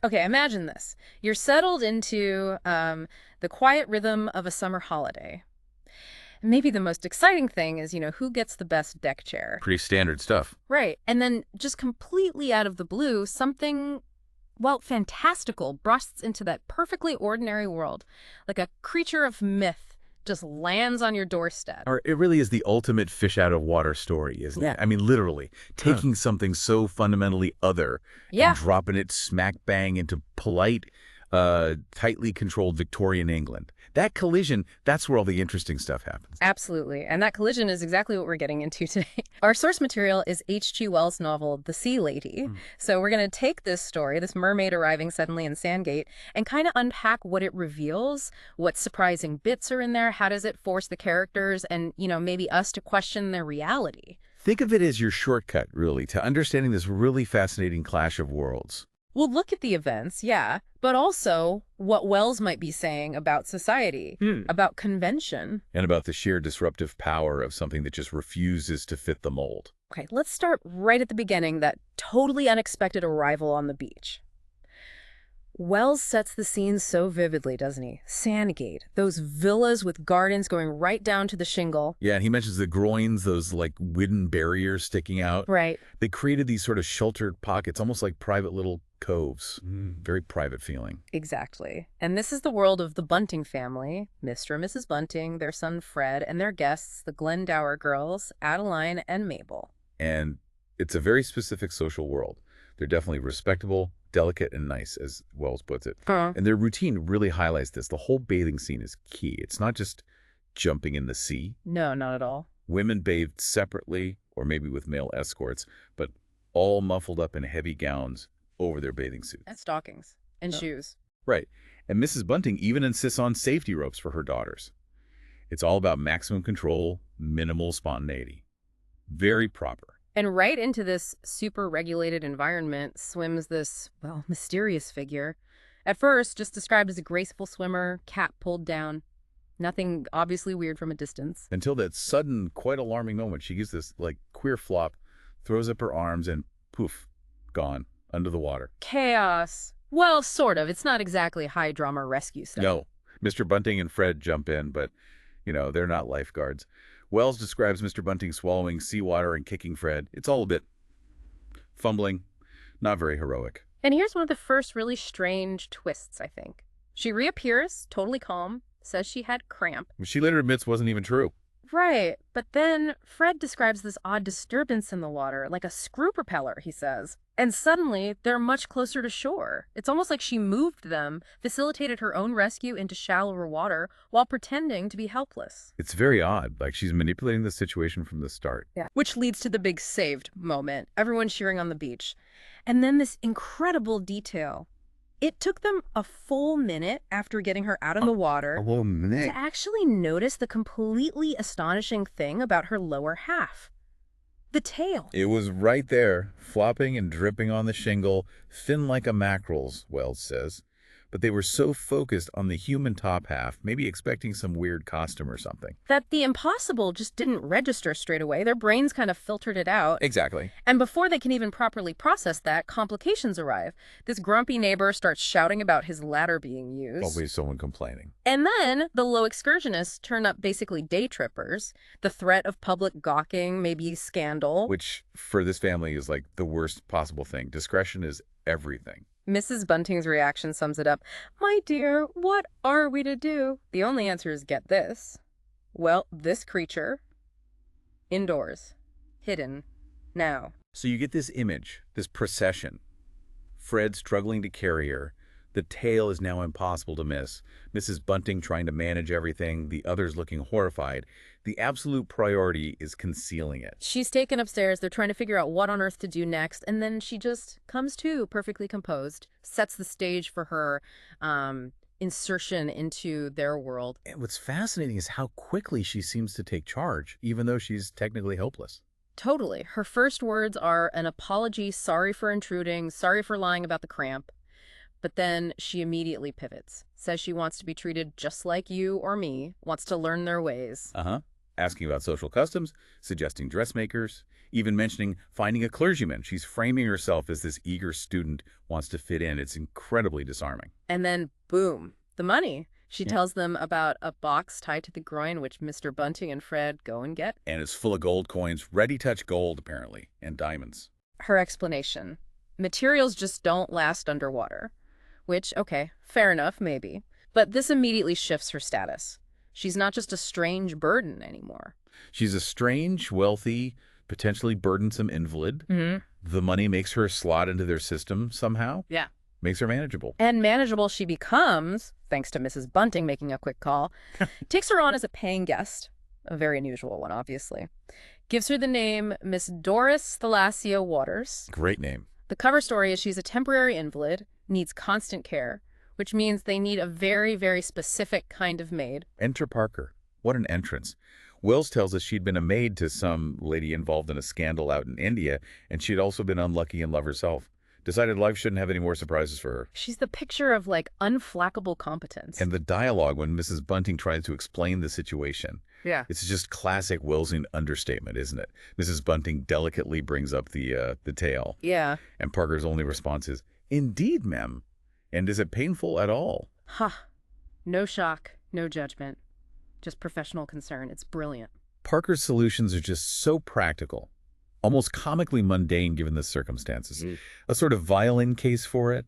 Okay, imagine this. You're settled into the quiet rhythm of a summer holiday. Maybe the most exciting thing is, who gets the best deck chair. Pretty standard stuff. Right. And then just completely out of the blue, something, well, fantastical bursts into that perfectly ordinary world. Like a creature of myth just lands on your doorstep. Or it really is the ultimate fish out of water story, isn't it? I mean, literally, taking something so fundamentally other and Yeah, dropping it smack bang into polite, tightly controlled Victorian England. That collision, that's where all the interesting stuff happens. absolutely. And that collision is exactly what we're getting into today. Our source material is H.G. Wells' novel, The Sea Lady. So we're going to take this story, this mermaid arriving suddenly in Sandgate, and kind of unpack what it reveals, what surprising bits are in there, how does it force the characters and, maybe us to question their reality. Think of it as your shortcut, really, to understanding this really fascinating clash of worlds. We'll look at the events, yeah, but also what Wells might be saying about society, about convention. And about the sheer disruptive power of something that just refuses to fit the mold. Okay, let's start right at the beginning, that totally unexpected arrival on the beach. Wells sets the scene so vividly, doesn't he? Sandgate, those villas with gardens going right down to the shingle. Yeah, and he mentions the groins, those like wooden barriers sticking out. Right. They created these sort of sheltered pockets, almost like private little coves. Very private feeling. Exactly. And this is the world of the Bunting family, Mr. and Mrs. Bunting, their son Fred, and their guests, the Glendower girls, Adeline and Mabel. And it's a very specific social world. They're definitely respectable, delicate, and nice, as Wells puts it. And their routine really highlights this. The whole bathing scene is key. It's not just jumping in the sea. No, not at all. Women bathed separately, or maybe with male escorts, but all muffled up in heavy gowns over their bathing suits. And stockings. And shoes. Right. And Mrs. Bunting even insists on safety ropes for her daughters. It's all about maximum control, minimal spontaneity. Very proper. And right into this super regulated environment swims this, well, mysterious figure. At first, just described as a graceful swimmer, cap pulled down. Nothing obviously weird from a distance. Until that sudden, quite alarming moment, she gives this, like, queer flop, throws up her arms, and poof, gone, under the water. Chaos. Well, sort of. It's not exactly high drama rescue stuff. No. Mr. Bunting and Fred jump in, but, they're not lifeguards. Wells describes Mr. Bunting swallowing seawater and kicking Fred. It's all a bit fumbling, not very heroic. And here's one of the first really strange twists, I think. She reappears, totally calm, says she had cramp. Which she later admits wasn't even true. Right, but then Fred describes this odd disturbance in the water, like a screw propeller, he says. And suddenly, they're much closer to shore. It's almost like she moved them, facilitated her own rescue into shallower water, while pretending to be helpless. It's very odd, like she's manipulating the situation from the start. Yeah. Which leads to the big saved moment, everyone cheering on the beach. And then this incredible detail. It took them a full minute after getting her out of the water whole minute? to actually notice the completely astonishing thing about her lower half. The tail. It was right there, flopping and dripping on the shingle, thin like a mackerel's, Wells says. But they were so focused on the human top half, maybe expecting some weird costume or something. That the impossible just didn't register straight away. Their brains kind of filtered it out. Exactly. And before they can even properly process that, complications arrive. This grumpy neighbor starts shouting about his ladder being used. Always someone complaining. And then the low excursionists turn up basically day trippers. The threat of public gawking, maybe scandal. Which, for this family, is like the worst possible thing. Discretion is everything. Mrs. Bunting's reaction sums it up. My dear, what are we to do? The only answer is get this. Well, this creature, indoors, hidden, now. So you get this image, this procession. Fred struggling to carry her. The tail is now impossible to miss. Mrs. Bunting trying to manage everything. The others looking horrified. The absolute priority is concealing it. She's taken upstairs. They're trying to figure out what on earth to do next. And then she just comes to, perfectly composed, sets the stage for her insertion into their world. And what's fascinating is how quickly she seems to take charge, even though she's technically helpless. Totally. Her first words are an apology, sorry for intruding, sorry for lying about the cramp. But then she immediately pivots, says she wants to be treated just like you or me, wants to learn their ways. Asking about social customs, suggesting dressmakers, even mentioning finding a clergyman. She's framing herself as this eager student wants to fit in. It's incredibly disarming. And then, boom, the money. She Yeah. tells them about a box tied to the groin, which Mr. Bunting and Fred go and get. And it's full of gold coins, ready-touch gold, apparently, and diamonds. Her explanation. Materials just don't last underwater. Which, okay, fair enough, maybe. But this immediately shifts her status. She's not just a strange burden anymore. She's a strange, wealthy, potentially burdensome invalid. Mm-hmm. The money makes her slot into their system somehow. Yeah. Makes her manageable. And manageable she becomes, thanks to Mrs. Bunting making a quick call, takes her on as a paying guest, a very unusual one, obviously. Gives her the name Miss Doris Thalasia Waters. Great name. The cover story is she's a temporary invalid, needs constant care, which means they need a very, very specific kind of maid. Enter Parker. What an entrance. Wells tells us she'd been a maid to some lady involved in a scandal out in India, and she'd also been unlucky in love herself. Decided life shouldn't have any more surprises for her. She's the picture of, like, unflappable competence. And the dialogue when Mrs. Bunting tries to explain the situation. Yeah. It's just classic Wellsian understatement, isn't it? Mrs. Bunting delicately brings up the tale. Yeah. And Parker's only response is, "Indeed, ma'am. And is it painful at all?" Ha. No shock, no judgment. Just professional concern. It's brilliant. Parker's solutions are just so practical, almost comically mundane given the circumstances. A sort of violin case for it,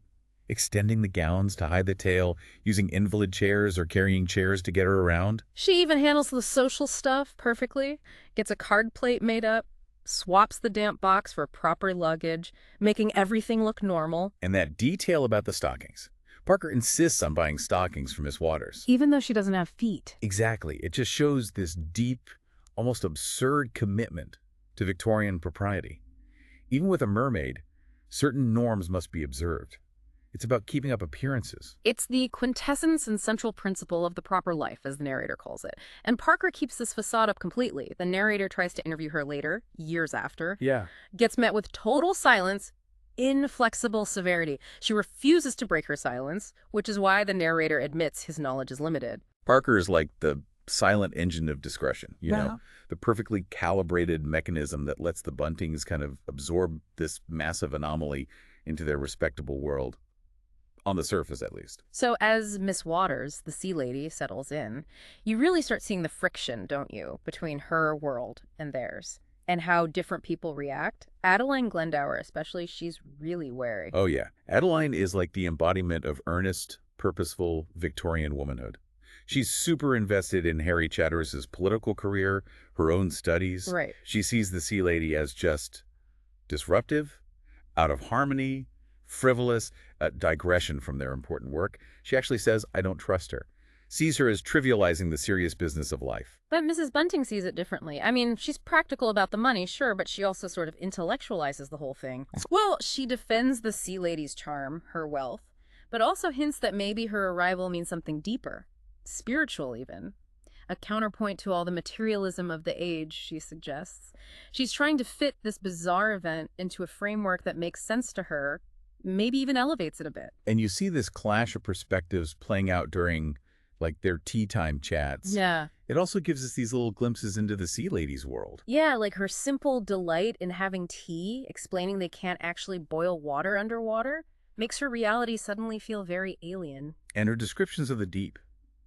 extending the gowns to hide the tail, using invalid chairs or carrying chairs to get her around. She even handles the social stuff perfectly, gets a card plate made up, swaps the damp box for proper luggage, making everything look normal. And that detail about the stockings. Parker insists on buying stockings for Miss Waters. Even though she doesn't have feet. Exactly. It just shows this deep, almost absurd commitment to Victorian propriety. Even with a mermaid, certain norms must be observed. It's about keeping up appearances. It's the quintessence and central principle of the proper life, as the narrator calls it. And Parker keeps this facade up completely. The narrator tries to interview her later, years after. Yeah. Gets met with total silence, inflexible severity. She refuses to break her silence, which is why the narrator admits his knowledge is limited. Parker is like the silent engine of discretion, you Yeah. know, the perfectly calibrated mechanism that lets the Buntings kind of absorb this massive anomaly into their respectable world. On the surface, at least. So as Miss Waters, the sea lady, settles in, you really start seeing the friction, don't you, between her world and theirs, and how different people react. Adeline Glendower, especially, she's really wary. Oh, yeah. Adeline is like the embodiment of earnest, purposeful Victorian womanhood. She's super invested in Harry Chatteris's political career, her own studies. Right. She sees the sea lady as just disruptive, out of harmony, frivolous, digression from their important work. She actually says, "I don't trust her." Sees her as trivializing the serious business of life. But Mrs. Bunting sees it differently. I mean, she's practical about the money, sure, but she also sort of intellectualizes the whole thing. Well, she defends the sea lady's charm, her wealth, but also hints that maybe her arrival means something deeper, spiritual even. A counterpoint to all the materialism of the age, she suggests. She's trying to fit this bizarre event into a framework that makes sense to her, maybe even elevates it a bit. And you see this clash of perspectives playing out during, like, their tea time chats. Yeah. It also gives us these little glimpses into the sea lady's world. Yeah, like her simple delight in having tea, explaining they can't actually boil water underwater, makes her reality suddenly feel very alien. And her descriptions of the deep.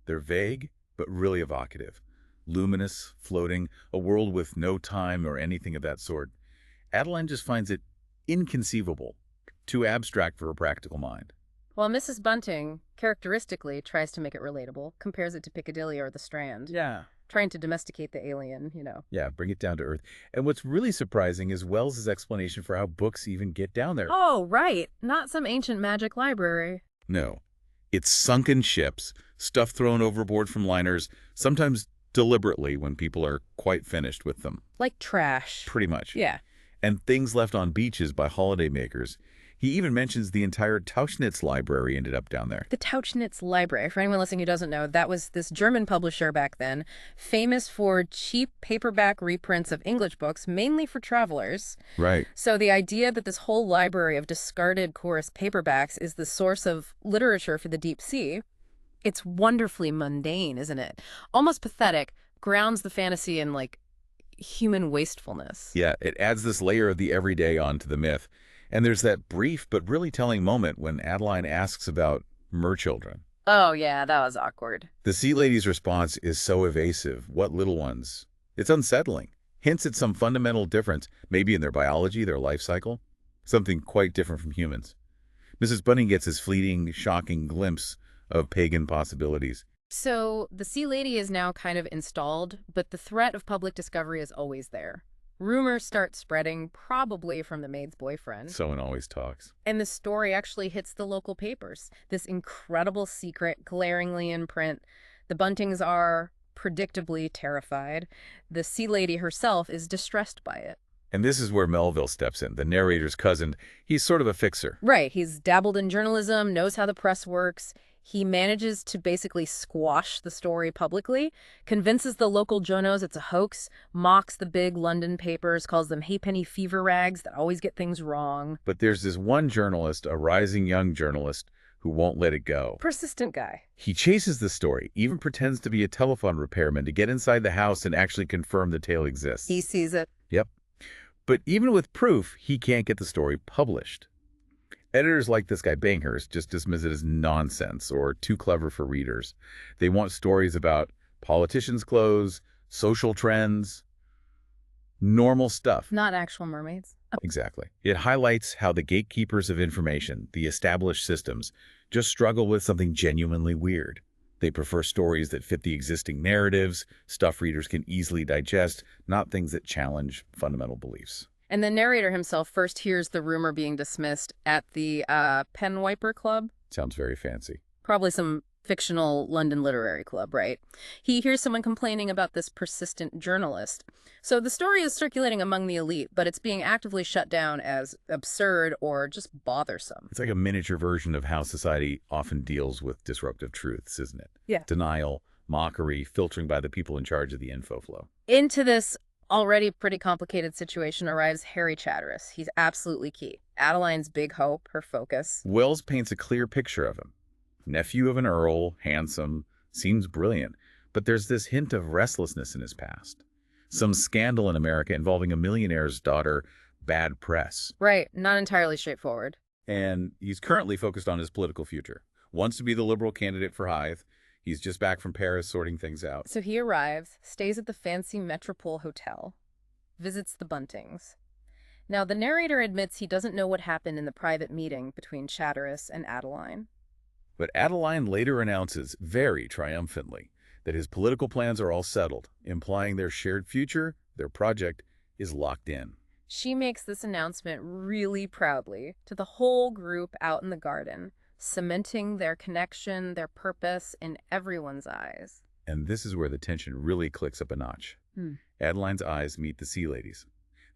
They're vague, but really evocative. Luminous, floating, a world with no time or anything of that sort. Adeline just finds it inconceivable, too abstract for her practical mind. While Mrs. Bunting, characteristically, tries to make it relatable, compares it to Piccadilly or the Strand. Yeah. Trying to domesticate the alien, you know. Yeah, bring it down to earth. And what's really surprising is Wells's explanation for how books even get down there. Oh, right. Not some ancient magic library. No. It's sunken ships, stuff thrown overboard from liners, sometimes deliberately when people are quite finished with them. Like trash. Pretty much. Yeah. And things left on beaches by holidaymakers. He even mentions the entire Tauchnitz library ended up down there. The Tauchnitz Library, for anyone listening who doesn't know, that was this German publisher back then, famous for cheap paperback reprints of English books, mainly for travelers. Right. So the idea that this whole library of discarded chorus paperbacks is the source of literature for the deep sea, it's wonderfully mundane, isn't it? Almost pathetic, grounds the fantasy in, like, human wastefulness. Yeah, it adds this layer of the everyday onto the myth. And there's that brief but really telling moment when Adeline asks about merchildren. Oh, yeah, that was awkward. The sea lady's response is so evasive. What little ones? It's unsettling. Hints at some fundamental difference, maybe in their biology, their life cycle. Something quite different from humans. Mrs. Bunting gets this fleeting, shocking glimpse of pagan possibilities. So the sea lady is now kind of installed, but the threat of public discovery is always there. Rumors start spreading, probably from the maid's boyfriend. Someone always talks. And the story actually hits the local papers. This incredible secret, glaringly in print. The Buntings are predictably terrified. The sea lady herself is distressed by it. And this is where Melville steps in, the narrator's cousin. He's sort of a fixer. Right. He's dabbled in journalism, knows how the press works. He manages to basically squash the story publicly, convinces the local journos it's a hoax, mocks the big London papers, calls them halfpenny fever rags that always get things wrong. But there's this one journalist, a rising young journalist, who won't let it go. Persistent guy. He chases the story, even pretends to be a telephone repairman to get inside the house and actually confirm the tale exists. He sees it. Yep. But even with proof, he can't get the story published. Editors like this guy Banghurst just dismiss it as nonsense or too clever for readers. They want stories about politicians' clothes, social trends, normal stuff. Not actual mermaids. Exactly. It highlights how the gatekeepers of information, the established systems, just struggle with something genuinely weird. They prefer stories that fit the existing narratives, stuff readers can easily digest, not things that challenge fundamental beliefs. And the narrator himself first hears the rumor being dismissed at the Pen Wiper Club. Sounds very fancy. Probably some fictional London literary club, right? He hears someone complaining about this persistent journalist. So the story is circulating among the elite, but it's being actively shut down as absurd or just bothersome. It's like a miniature version of how society often deals with disruptive truths, isn't it? Yeah. Denial, mockery, filtering by the people in charge of the info flow. Into this already pretty complicated situation arrives Harry Chatteris. He's absolutely key. Adeline's big hope, her focus. Wells paints a clear picture of him. Nephew of an earl, handsome, seems brilliant, but there's this hint of restlessness in his past. Some scandal in America involving a millionaire's daughter, bad press. Right, not entirely straightforward. And he's currently focused on his political future. Wants to be the Liberal candidate for Hythe. He's just back from Paris sorting things out. So he arrives, stays at the fancy Metropole Hotel, visits the Buntings. Now, the narrator admits he doesn't know what happened in the private meeting between Chatteris and Adeline. But Adeline later announces, very triumphantly, that his political plans are all settled, implying their shared future, their project, is locked in. She makes this announcement really proudly to the whole group out in the garden, cementing their connection, their purpose in everyone's eyes. And this is where the tension really clicks up a notch. Adeline's eyes meet the sea lady's.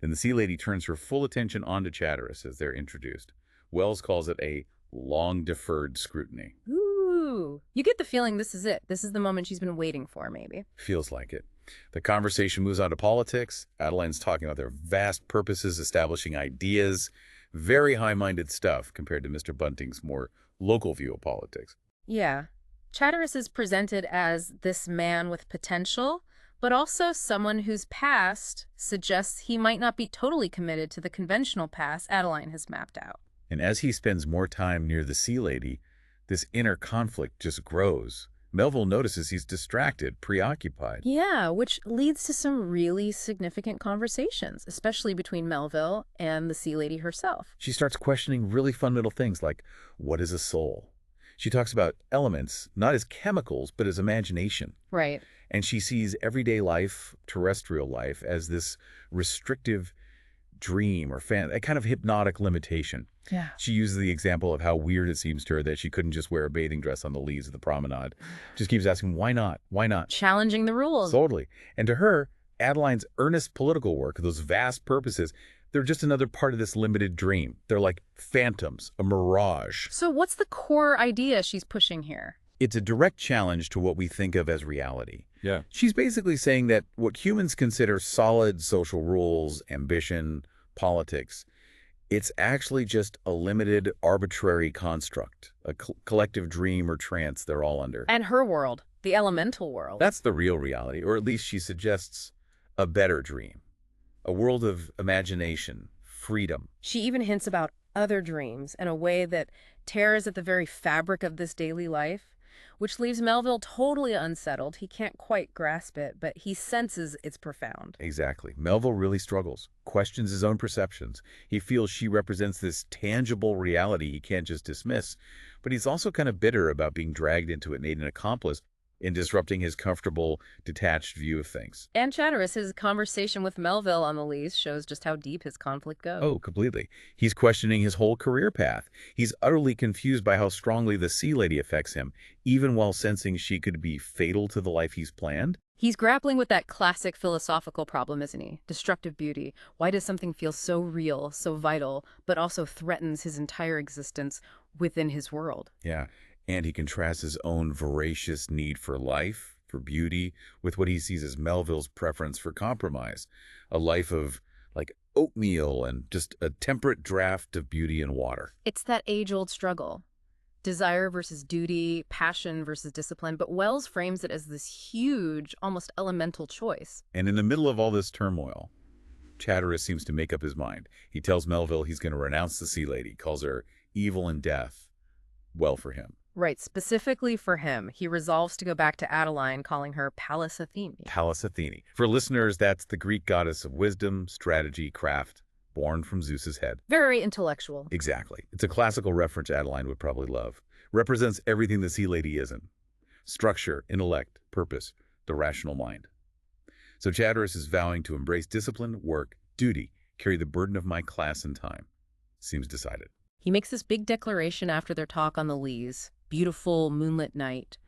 Then the sea lady turns her full attention onto Chatteris as they're introduced. Wells calls it a long-deferred scrutiny. Ooh, you get the feeling this is it. This is the moment she's been waiting for, maybe. Feels like it. The conversation moves on to politics. Adeline's talking about their vast purposes, establishing ideas. Very high-minded stuff compared to Mr. Bunting's more local view of politics. Yeah. Chatteris is presented as this man with potential, but also someone whose past suggests he might not be totally committed to the conventional path Adeline has mapped out. And as he spends more time near the sea lady, this inner conflict just grows. Melville notices he's distracted, preoccupied. Yeah, which leads to some really significant conversations, especially between Melville and the sea lady herself. She starts questioning really fundamental things like, what is a soul? She talks about elements, not as chemicals, but as imagination. Right. And she sees everyday life, terrestrial life, as this restrictive dream or a kind of hypnotic limitation. Yeah. She uses the example of how weird it seems to her that she couldn't just wear a bathing dress on the leaves of the promenade. Just keeps asking, why not? Why not? Challenging the rules. Totally. And to her, Adeline's earnest political work, those vast purposes, they're just another part of this limited dream. They're like phantoms, a mirage. So what's the core idea she's pushing here? It's a direct challenge to what we think of as reality. Yeah. She's basically saying that what humans consider solid social rules, ambition, politics, it's actually just a limited, arbitrary construct, a collective dream or trance they're all under. And her world, the elemental world. That's the real reality, or at least she suggests A better dream. A world of imagination, freedom. She even hints about other dreams in a way that tears at the very fabric of this daily life, which leaves Melville totally unsettled. He can't quite grasp it, but he senses it's profound. Exactly. Melville really struggles, questions his own perceptions. He feels she represents this tangible reality he can't just dismiss, but he's also kind of bitter about being dragged into it, made an accomplice in disrupting his comfortable, detached view of things. And Chatteris, his conversation with Melville on the lease shows just how deep his conflict goes. Oh, completely. He's questioning his whole career path. He's utterly confused by how strongly the Sea Lady affects him, even while sensing she could be fatal to the life he's planned. He's grappling with that classic philosophical problem, isn't he? Destructive beauty. Why does something feel so real, so vital, but also threatens his entire existence within his world? Yeah, and he contrasts his own voracious need for life, for beauty, with what he sees as Melville's preference for compromise. A life of, like, oatmeal and just a temperate draft of beauty and water. It's that age-old struggle. Desire versus duty, passion versus discipline, but Wells frames it as this huge, almost elemental choice. And in the middle of all this turmoil, Chatteris seems to make up his mind. He tells Melville he's going to renounce the Sea Lady, calls her evil and death. Well for him. Right, specifically for him, he resolves to go back to Adeline, calling her Pallas Athene. Pallas Athene. For listeners, that's the Greek goddess of wisdom, strategy, craft, born from Zeus's head. Very intellectual. Exactly. It's a classical reference Adeline would probably love. Represents everything the Sea Lady isn't. Structure, intellect, purpose, the rational mind. So Chatteris is vowing to embrace discipline, work, duty, carry the burden of my class and time. Seems decided. He makes this big declaration after their talk on the leas. Beautiful moonlit night.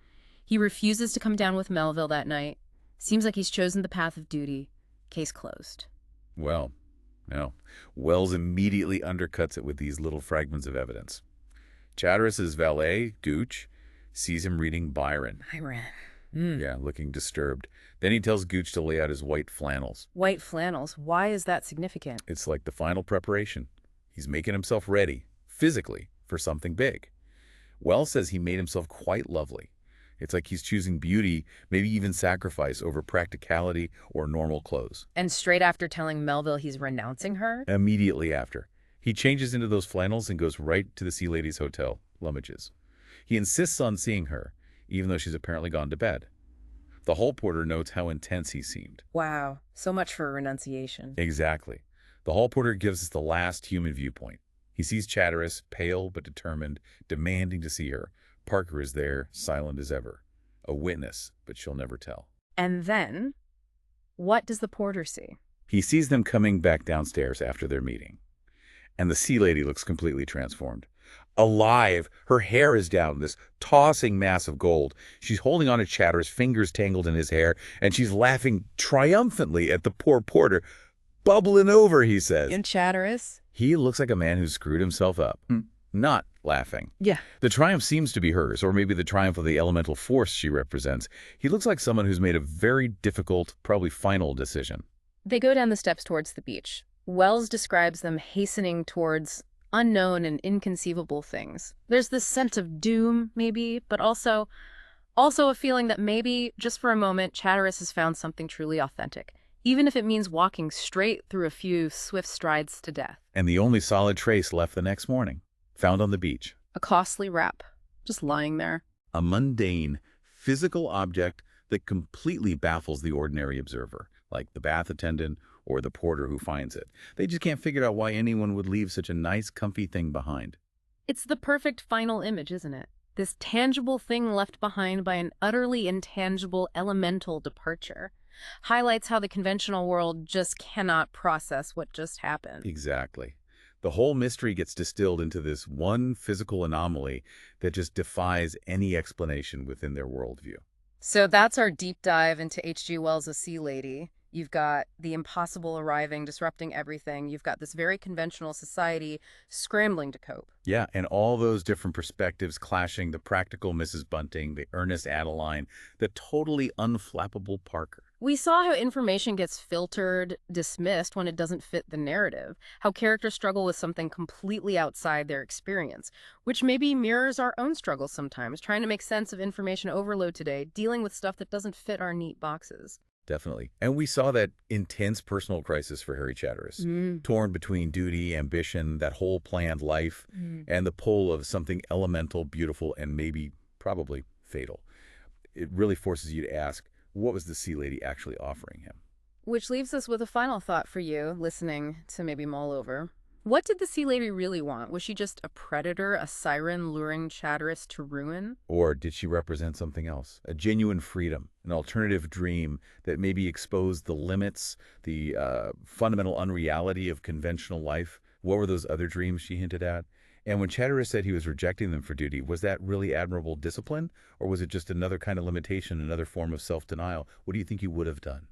He refuses to come down with Melville that night. Seems like he's chosen the path of duty. Case closed. Well, no. Wells immediately undercuts it with these little fragments of evidence. Chatteris's valet, Gooch, sees him reading Byron. Byron. Yeah, looking disturbed. Then he tells Gooch to lay out his white flannels. White flannels. Why is that significant? It's like the final preparation. He's making himself ready, physically, for something big. Wells says he made himself quite lovely. It's like he's choosing beauty, maybe even sacrifice, over practicality or normal clothes. And straight after telling Melville he's renouncing her? Immediately after. He changes into those flannels and goes right to the Sea Lady's hotel, Lummidge's. He insists on seeing her, even though she's apparently gone to bed. The hall porter notes how intense he seemed. Wow, so much for renunciation. Exactly. The hall porter gives us the last human viewpoint. He sees Chatteris, pale but determined, demanding to see her. Parker is there, silent as ever. A witness, but she'll never tell. And then, what does the porter see? He sees them coming back downstairs after their meeting. And the Sea Lady looks completely transformed. Alive, her hair is down, this tossing mass of gold. She's holding on to Chatteris, fingers tangled in his hair, and she's laughing triumphantly at the poor porter. Bubbling over, he says. In Chatteris? He looks like a man who's screwed himself up. Not laughing. Yeah. The triumph seems to be hers, or maybe the triumph of the elemental force she represents. He looks like someone who's made a very difficult, probably final decision. They go down the steps towards the beach. Wells describes them hastening towards unknown and inconceivable things. There's this sense of doom, maybe, but also a feeling that maybe, just for a moment, Chatteris has found something truly authentic, even if it means walking straight through a few swift strides to death. And the only solid trace left the next morning, found on the beach. A costly wrap, just lying there. A mundane, physical object that completely baffles the ordinary observer, like the bath attendant or the porter who finds it. They just can't figure out why anyone would leave such a nice, comfy thing behind. It's the perfect final image, isn't it? This tangible thing left behind by an utterly intangible, elemental departure. Highlights how the conventional world just cannot process what just happened. Exactly. The whole mystery gets distilled into this one physical anomaly that just defies any explanation within their worldview. So that's our deep dive into H.G. Wells' Sea Lady. You've got the impossible arriving, disrupting everything. You've got this very conventional society scrambling to cope. Yeah, and all those different perspectives clashing, the practical Mrs. Bunting, the earnest Adeline, the totally unflappable Parker. We saw how information gets filtered, dismissed when it doesn't fit the narrative, how characters struggle with something completely outside their experience, which maybe mirrors our own struggles sometimes, trying to make sense of information overload today, dealing with stuff that doesn't fit our neat boxes. definitely. And we saw that intense personal crisis for Harry Chatteris, torn between duty, ambition, that whole planned life, and the pull of something elemental, beautiful, and maybe, probably, fatal. It really forces you to ask, what was the sea lady actually offering him? Which leaves us with a final thought for you, listening to maybe mull over. What did the sea lady really want? Was she just a predator, a siren luring Chatteris to ruin? Or did she represent something else? A genuine freedom, an alternative dream that maybe exposed the limits, the fundamental unreality of conventional life? What were those other dreams she hinted at? And when Chatteris said he was rejecting them for duty, was that really admirable discipline? Or was it just another kind of limitation, another form of self-denial? What do you think he would have done?